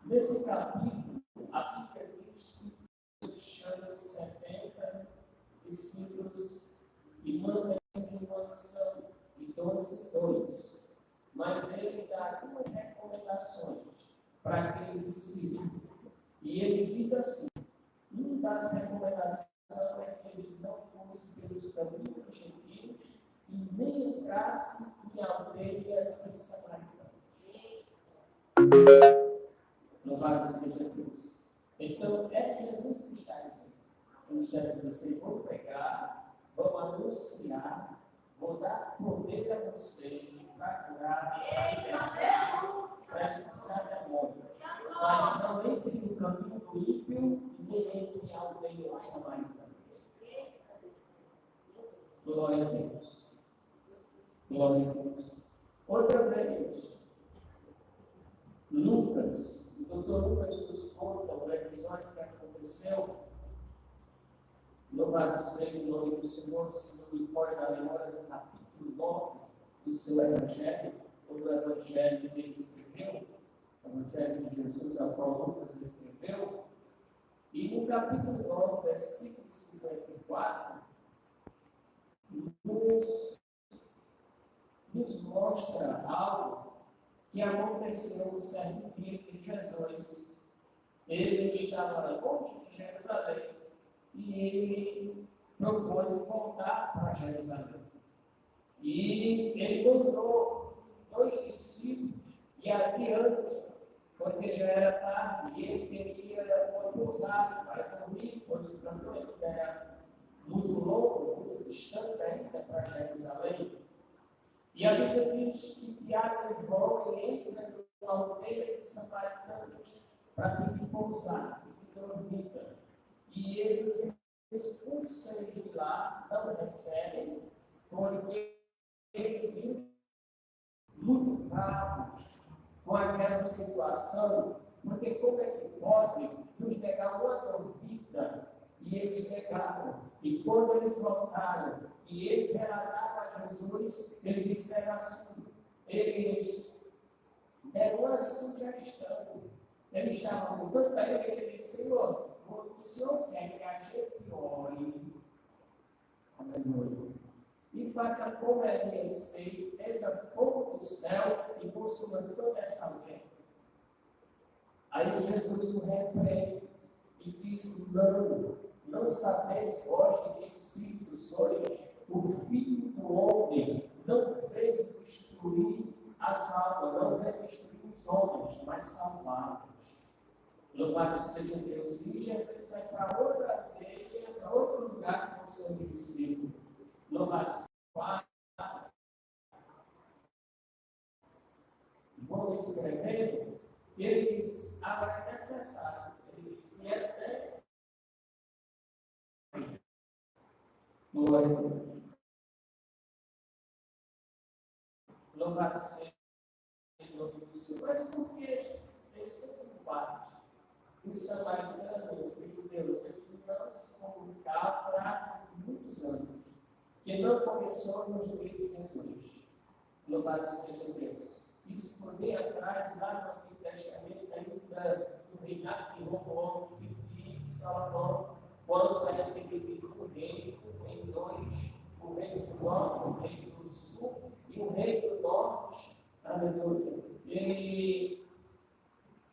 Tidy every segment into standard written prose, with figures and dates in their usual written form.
Nesse capítulo, a Bíblia diz que os chama 70 discípulos e mantém-se em uma missão de 2 e 2. Mas ele dá 2 recomendações para aquele discípulo. E ele diz assim: uma das recomendações é que ele não fosse pelos caminhos dos gentios e nem entrasse em aldeia dos samaritanos. Louvado seja Deus. Então, é Jesus que está dizendo. Ele está dizendo assim: vou pegar, vou anunciar, vou dar poder a vocês para curar, para libertar, para expulsar demônios. Mas não entre no caminho do ímpio e nem entre a aldeia samaritana. Glória a Deus. Glória a Deus. Outra vez, Lucas, o doutor Lucas nos conta o episódio que aconteceu. Louvado seja o nome do Senhor, se não me fora da memória, do capítulo 9 do seu Evangelho, ou do Evangelho que ele escreveu, o Evangelho de Jesus, ao qual Lucas escreveu. E no capítulo 9, versículo 54, nos mostra algo que aconteceu no certo dia que Jesus, ele estava longe de Jerusalém e ele propôs voltar para Jerusalém. E ele mandou 2 discípulos e adiante, porque já era tarde, e ele queria uma pousada para dormir, pois o caminho era muito longo, muito distante ainda para Jerusalém. E a Bíblia diz que Tiago e João entram na aldeia de samaritanos para pedir pousada, pedir dormida. E eles expulsam de lá, não recebem, porque eles vivem muito bravos com aquela situação, porque como é que pode nos negar uma dormida? E eles negaram. E quando eles voltaram, e eles relataram a Jesus, eles disseram assim, eles deram uma sugestão. Eles estavam com tanta alegria que ele disse: Senhor, o Senhor quer que a gente ore, aleluia, e faça como Elias fez, desça fogo do céu e consuma toda essa aldeia. Aí Jesus o repreende e disse: não sabeis vós de que espírito sois, o Filho do Homem não veio destruir as almas, não veio destruir os homens, mas salvá-los. Louvado seja Deus. E Jesus sai para outra aldeia, para outro lugar com o seu discípulo. Louvado seja Deus. Vão escrevendo, ele diz: agora é necessário. Ele diz: e até. Glória a Deus. Louvado seja o nome do Senhor. Mas por que eles estão preocupados? Os samaritanos, os judeus, eles não se comunicavam há muitos anos, que não começou nos dias de Jesus. Louvado seja Deus. Isso foi bem atrás, lá no Antigo Testamento, ainda no reinado de Roboão, filho de Salomão, quando era dividido o reino em 2, o reino do norte, o reino do sul e o reino do norte. Aleluia. Ele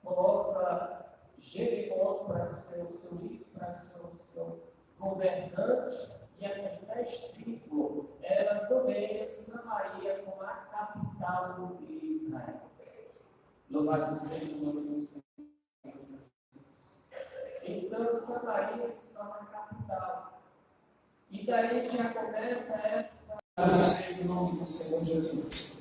coloca Jericó para ser o seu líder, para ser o seu governante, e essas 10 tribos eram também Samaria como a capital de Israel. Louvado seja o nome do Senhor. Então, Samaria se torna a capital. E daí já começa essa. Louvado seja o nome do Senhor Jesus.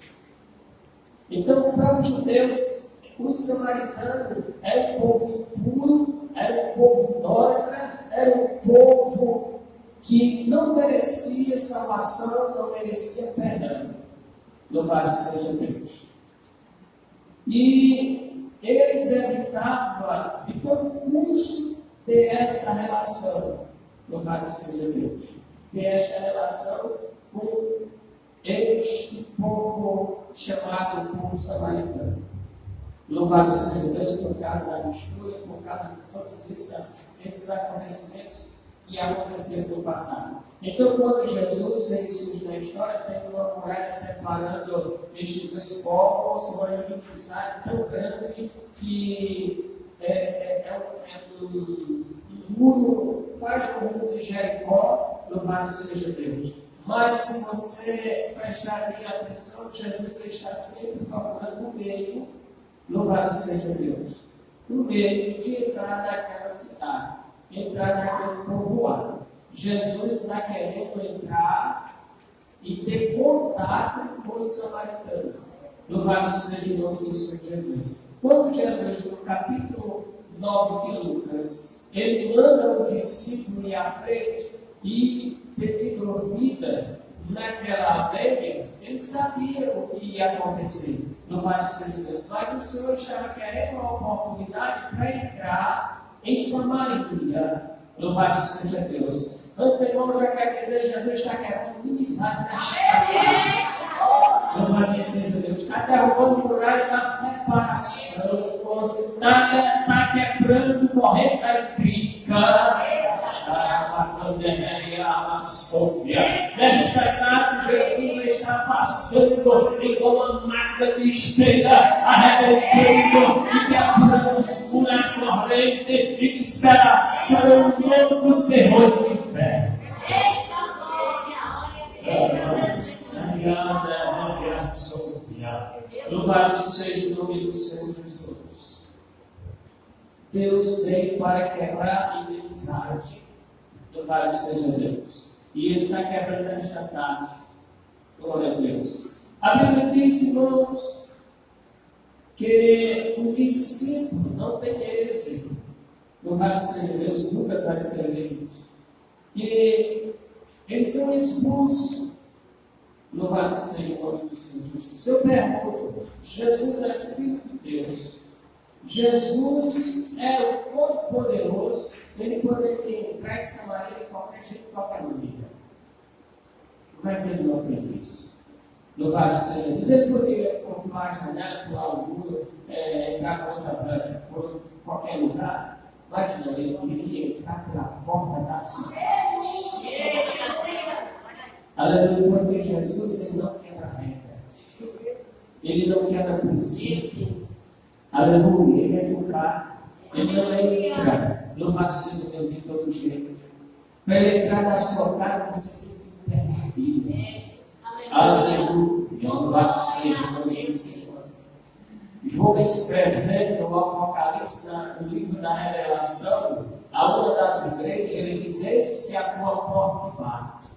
Então, para os judeus, os samaritanos eram um povo impuro, era um povo idólatra, era um povo que não merecia salvação, não merecia perdão. Louvado seja Deus. E eles evitavam de todo custo ter esta relação. Louvado seja Deus. Ter esta relação com este povo chamado povo samaritano. Louvado seja Deus por causa da mistura, por causa de todos esses acontecimentos que aconteceram no passado. Então, quando Jesus surge na história, tem uma muralha separando estes dois povos, uma inimizade tão grande que do muro, quase o muro de Jericó, louvado seja Deus. Mas se você prestar bem atenção, Jesus está sempre procurando o meio, louvado seja Deus, o meio de entrar naquela cidade, entrar naquele povoado. Jesus está querendo entrar e ter contato com os samaritanos. Louvado seja o nome do Senhor Jesus. Quando Jesus, no capítulo 9 de Lucas, ele manda o discípulo ir à frente e pedir dormida naquela aldeia, ele sabia o que ia acontecer. Louvado seja Deus. Mas o Senhor estava querendo uma oportunidade para entrar em Samaria. Louvado seja Deus. Antemão já quer dizer, Jesus está querendo inimizade na estrada. Louvado seja Deus. Está derrubando o muralha da separação. Está quebrando corrente intriga. Nesta tarde, Jesus está passando igual uma máquina de espelha, arrebentando e quebrando as correntes e despedaçando os terrores de fé. Louvado seja o nome do Senhor Jesus. Deus veio para quebrar a inimizade. Louvado seja Deus. E Ele está quebrando esta tarde. Glória a Deus. A Bíblia diz, irmãos, que os discípulos não têm êxito. Louvado seja Deus. Lucas vai escrever isso. Que eles são expulsos. Louvado seja o nome do Senhor Jesus. Eu pergunto, Jesus é Filho de Deus. Jesus é o Todo-Poderoso. Ele poderia entrar em Samaria de qualquer jeito, de qualquer maneira. Mas ele não fez isso. Louvado seja Deus. Ele poderia pular a janela, pular o muro, entrar por qualquer lugar. Mas não, ele queria entrar pela porta da cidade. Aleluia, porque Jesus ele não quebra regra. Ele não quebra princípio. Aleluia, ele é educado. Ele não entra. Louvado seja Deus de todo jeito. Para ele entrar na sua casa, você tem que permitir. Aleluia. Louvado seja o nome do Senhor. João escreve no Apocalipse, no livro da Revelação, a uma das igrejas, ele diz: eis que a tua porta bate.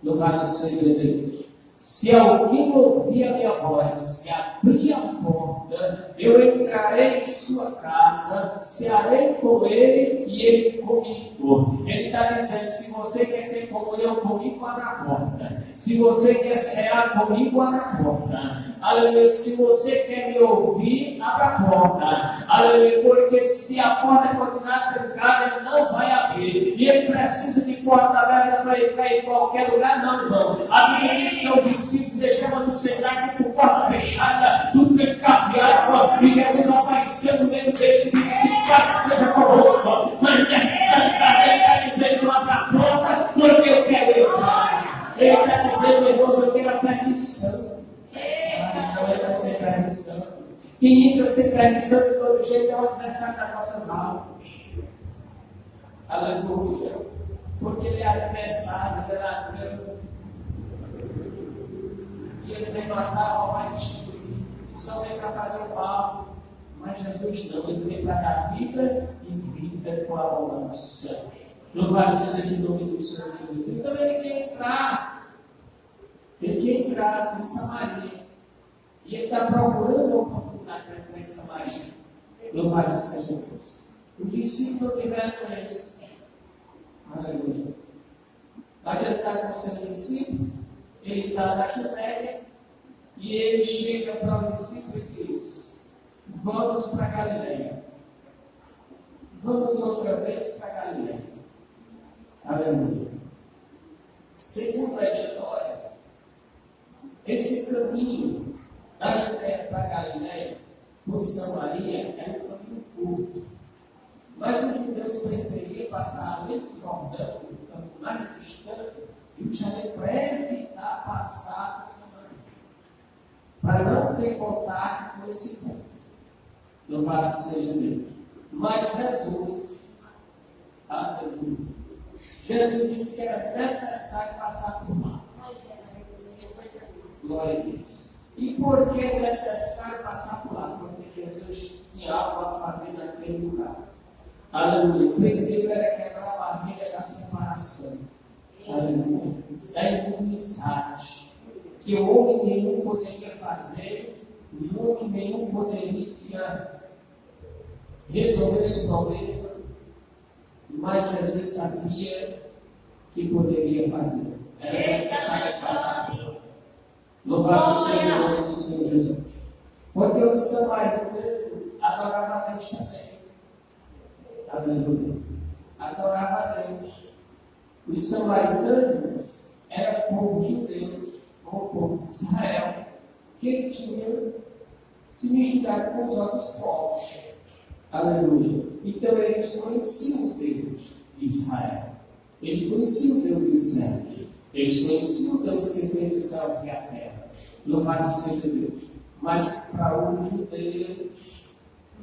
Louvado seja Deus. Se alguém ouvir a minha voz e abrir a porta, eu entrarei em sua casa, cearei com ele e ele comigo. Ele está dizendo: se você quer ter comunhão comigo, abra a porta. Se você quer cear comigo, abra a porta. Aleluia. Se você quer me ouvir, abra a porta. Aleluia. Porque se a porta continuar trancada, ele não vai abrir. E ele precisa de porta aberta para entrar em qualquer lugar? Não, irmão. A Bíblia diz que os discípulos deixavam no cenário com porta fechada, tudo trancafiado, e Jesus apareceu no meio deles e disse: paz seja conosco. Mas nesta tarde ele está dizendo: abra a porta, porque eu quero entrar. Ele está dizendo: irmãos, eu quero a permissão. Não é para ser permissão. Quem entra sem permissão de todo jeito é o adversário da nossa alma. Aleluia. Porque ele é adversário, ele é ladrão. E ele vem matar, roubar e destruir. Ele só vem para fazer o mal. Mas Jesus não, ele vem para dar vida e vida com abundância. Louvado seja o nome do Senhor Jesus. Então ele quer entrar. Ele quer entrar em Samaria. E ele está procurando a oportunidade para entrar em Samaria. Louvado seja Deus. O discípulo tiveram isso. Aleluia. Mas ele está com o seu discípulo, ele está na Judéia, e ele chega para o discípulo e diz: vamos para Galileia. Vamos outra vez para Galileia. Aleluia. Segundo a história, esse caminho da Judéia para Galileia por Samaria era um caminho curto. Mas os judeus preferiam passar além do Jordão, do campo mais distante, justamente para evitar passar por Samaria, para não ter contato com esse povo. Louvado seja Deus. Mas Jesus, aleluia, Jesus disse que era necessário passar por lá. Glória a Deus. E por que é necessário passar por lá? Porque Jesus tinha algo a fazer naquele lugar. Aleluia. Primeiro era quebrar a barreira da separação. Aleluia. Da inimizade. Que homem nenhum poderia fazer, homem nenhum poderia resolver esse problema, mas Jesus sabia que poderia fazer. Era necessário passar por lá. Louvado seja o nome do Senhor Jesus. Porque o samaritano adorava a Deus também. Aleluia. Adorava a Deus. Os samaritanos eram o povo judeu, ou o povo de Israel, que tinha se misturado com os outros povos. Aleluia. Então eles conheciam o Deus de Israel. Eles conheciam o Deus dos céus. Eles conheciam o Deus que fez os céus e a terra. Louvado seja Deus. Mas para os judeus,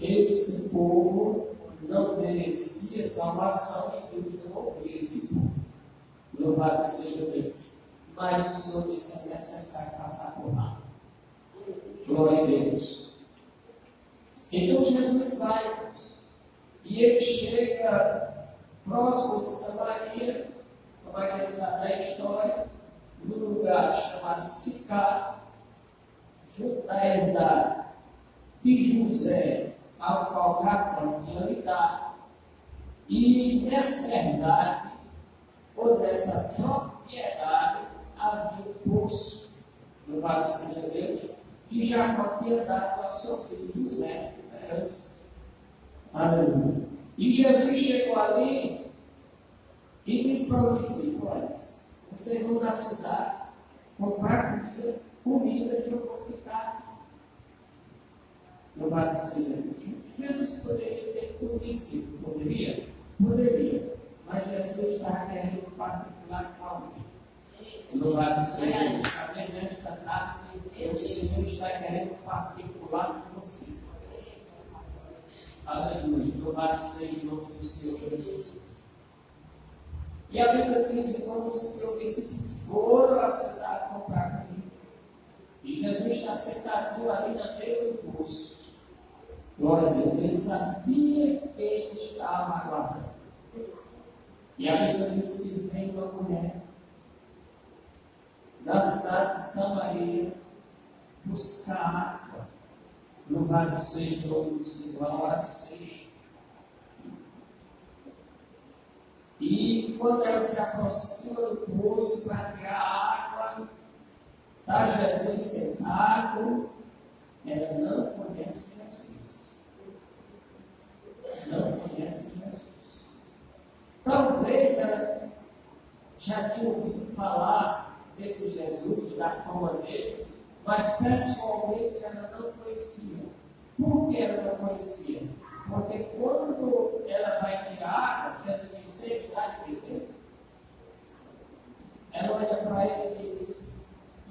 esse povo não merecia salvação e Deus não ouvia esse povo. Louvado seja Deus. Mas o Senhor disse que é necessário passar por lá. Glória a Deus. Então Jesus vai e ele chega próximo de Samaria, como a gente sabe da história, num lugar chamado Sicar, junto da herdade de José, ao qual Jacó tinha lidado. E nessa herdade, ou nessa propriedade, havia um poço, louvado seja Deus, que Jacó tinha dado ao seu filho José. Aleluia. E Jesus chegou ali e disse para os discípulos: vocês vão na cidade comprar comida que eu vou ficar. Louvado seja Deus. Jesus poderia ter um discípulo, poderia? Poderia. Mas Jesus estava querendo um particular com alguém. Louvado seja Deus. Também nesta tarde, o Senhor está querendo um particular com você. Aleluia. Louvado seja o nome do Senhor Jesus. E a Bíblia diz: quando o Senhor disse que foram à cidade comprar comida. E Jesus está sentadinho ali na beira do poço. Glória a Deus. Ele sabia que ele estava aguardando. E a Bíblia diz que vem uma mulher da cidade de Samaria buscar água. Louvado seja o nome do Senhor. E quando ela se aproxima do poço para tirar água, está Jesus sentado, ela não conhece Jesus. Não conhece Jesus. Talvez ela já tinha ouvido falar desse Jesus, da forma dele, mas pessoalmente ela não conhecia. Por que ela não conhecia? Porque quando ela vai tirar água, Jesus tem sempre lá de beber. Ela olha para ele e diz: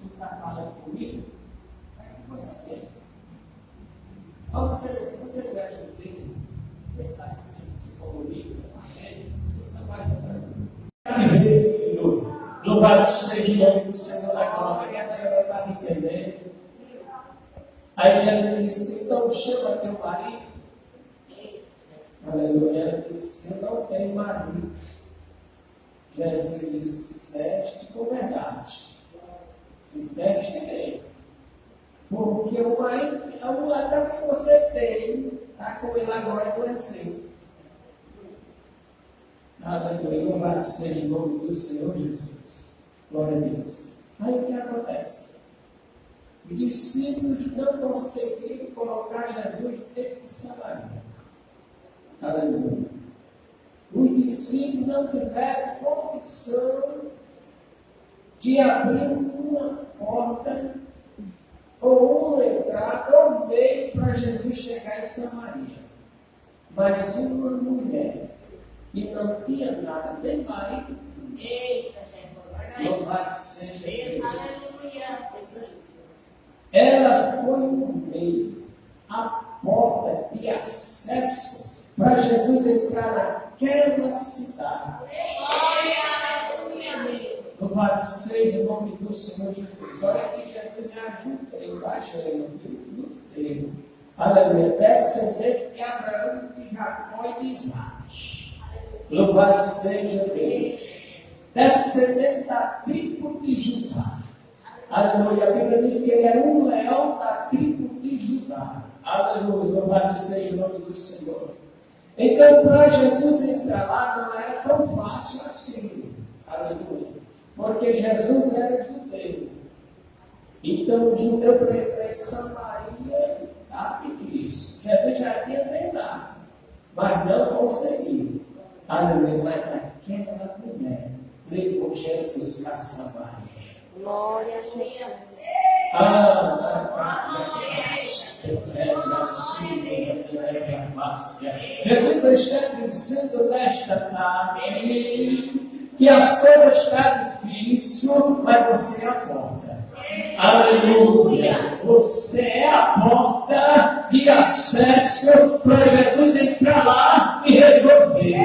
tu está falando comigo? O que você tem? Ou você deve beber? Você sabe que você se comunica com a gente, você só vai viver. Louvado seja o nome do Senhor da glória. Essa senhora sabe entender. Aí Jesus disse: então chama teu marido. Aleluia. Ela disse: eu não tenho marido. Jesus disse: disseste com verdade. Disseste bem. Porque o marido, a mulher que você tem, está com ele agora por assim. Aleluia. Louvado seja o nome do Senhor Jesus. Glória a Deus. Aí o que acontece? Os discípulos não conseguiram colocar Jesus dentro de Samaria. Aleluia. Os discípulos não tiveram condição de abrir uma porta ou uma entrada encontrado o meio para Jesus chegar em Samaria. Mas uma mulher que não tinha nada, nem marido, louvado seja Deus. Ela foi no meio, a porta de acesso para Jesus entrar naquela cidade. Louvado seja o nome do Senhor Jesus. Olha aqui, Jesus é judeu, baixa aí no judeu. Aleluia. Descendente de Abraão, de Jacó e de Isaac. Louvado seja Deus. Descendente da tribo de Judá. Aleluia. A Bíblia diz que ele era um leão da tribo de Judá. Aleluia. Louvado seja o nome do Senhor. Então, para Jesus entrar lá, não era tão fácil assim. Aleluia. Porque Jesus era judeu. Então, o judeu para entrar em Samaria estava difícil. Jesus já tinha tentado, mas não conseguiu. Aleluia. Mas aquela mulher levou Jesus para Samaria. Glória a Jesus. Jesus está dizendo nesta tarde que as coisas estão difíceis, mas você é a porta. Aleluia! Você é a porta de acesso para Jesus entrar lá e resolver.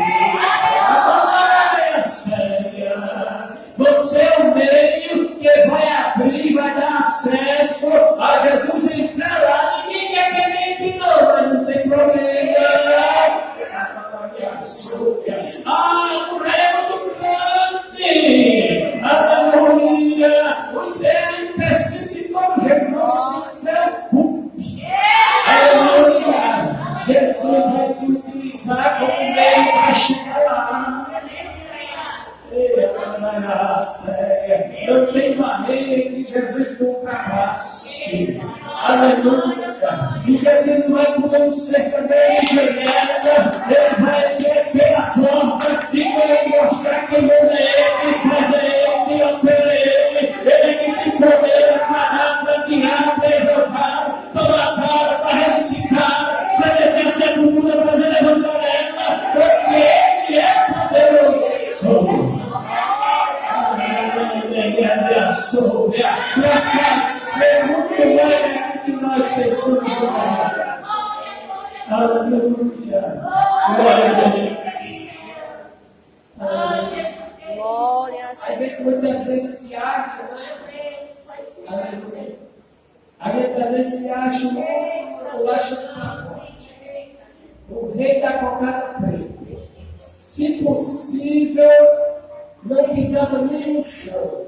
Glória séria! Você é o meio que vai abrir, vai dar acesso a Jesus entrar lá. Ninguém quer que ele entre, não, mas não tem problema. No reino do grande, aleluia, o Deus especificou Jesus, não se preocupe, aleluia, Jesus vai te utilizar como meio para chegar lá. Não tem barreira que Jesus não travasse. Aleluia. E Jesus não vai pulando sertanejo, ele vai ter pela porta e vai mostrar que ele é ele, mas é ele que opera ele que tem poder para tirar, exaltar, toda a cara para ressuscitar, para descer a sepultura, para se levantar ela, porque ele é poderoso. Para fazer muito mais que nós pessoas. Aleluia. Glória a Deus. Glória a A Jesus. gente muitas vezes se acha, né? Aleluia. A gente às vezes se acha no laço do pacote. O rei da cocada preta. Se possível, não pisava nem no chão.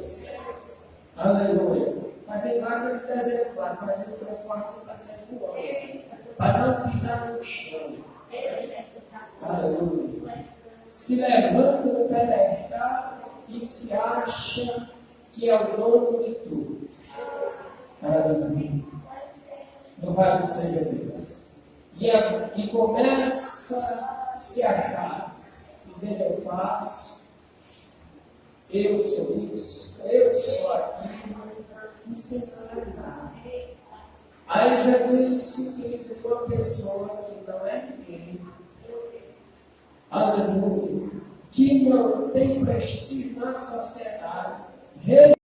Aleluia. Mas em vaga de exemplar, fazendo o transporte para ser voando. Para não pisar no chão. Aleluia. Se levanta no pedestal e se acha que é o dono de tudo. Aleluia. Louvado seja Deus. E começa a se achar. Dizendo eu faço. Eu sou isso, eu sou aquilo, isso não é nada. Aí Jesus se utiliza de uma pessoa que não é ninguém, aleluia, que não tem prestígio na sociedade.